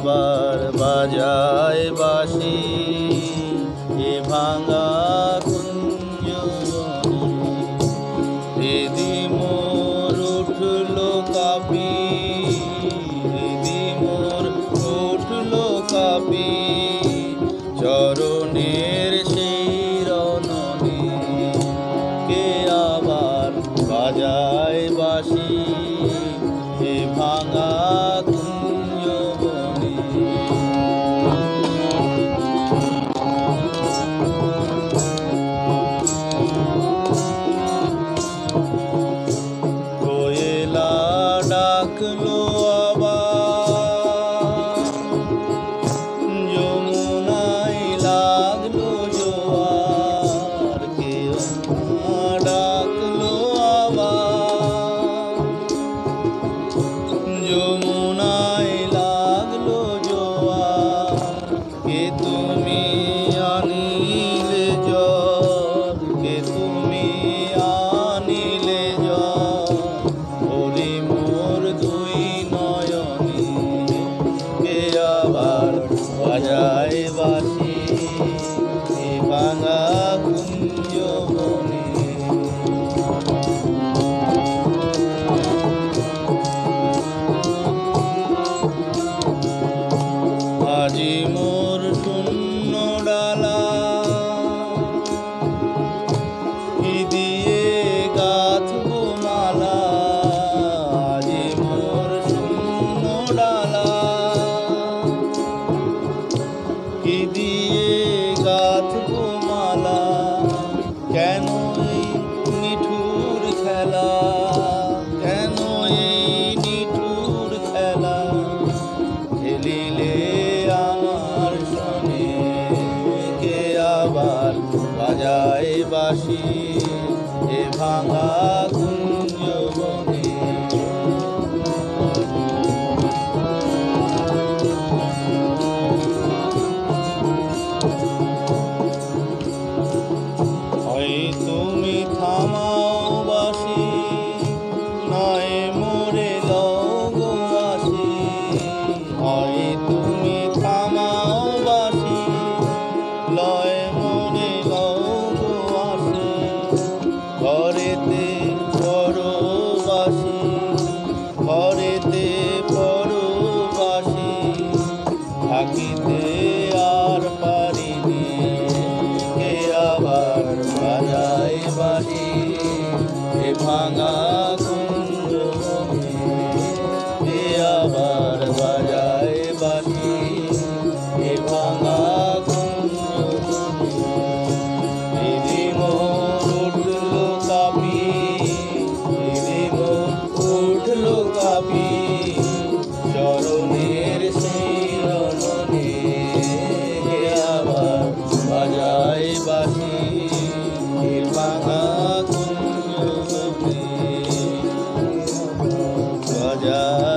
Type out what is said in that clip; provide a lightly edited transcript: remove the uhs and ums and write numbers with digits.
আবার বাজায় বাঁশি এ ভাঙা কুঞ্জবনে। দিদি মোর উঠলো কাঁপি, দিদি মোর উঠলো কাঁপি, চরণের সেই রণনে। কে আবার বাজায় বাঁশি এ ভাঙা কুঞ্জবনে। কোয়েলা ডাকলো আবার, যমুনায় লাগলো জোয়ার। কেউ ডাকলো আবার, যমুনায় লাগলো জোয়ার। কে তুমি আনিলে জল, কে তুমি আনিলে জল, ওরে মোর দুই নয়নে। কে আবার বাজায় বাঁশি এ ভাঙা কুঞ্জবনে। আজি মোর শূন্য ডালা, কি দিয়ে গাঁথবো মালা। আজি মোর শূন্য ডালা, কি দিয়ে গাঁথবো মালা। কেন এই নিঠুর খেলা, কেন এই নিঠুর খেলা, খেলিলে আমার সনে। কে আবার বাজায় বাঁশি এ ভাঙা কুঞ্জবনে। হয় তুমি থামাও বাঁশি, নয় মোরে লও গো বাঁশি। হয় তুমি থামাও বাঁশি, লয় মোরে লও গো বাঁশি। ঘরেতে পড়ো বাঁশি, ঘরেতে পড়ো বাঁশি, থাকিতে আর পারিনি। কে আবার বাজায় বাঁশি এ ভাঙা কুঞ্জবনে। কে আবার বাজায় বাঁশি এ ভাঙা কুঞ্জবনে। দিদি মোর উঠলো কাঁপি, দিদি মোর উঠলো কাঁপি, চরণের সেই রণনে। কে আবার বাজায় বাঁশি এ ভাঙা কুঞ্জবনে। বাজায়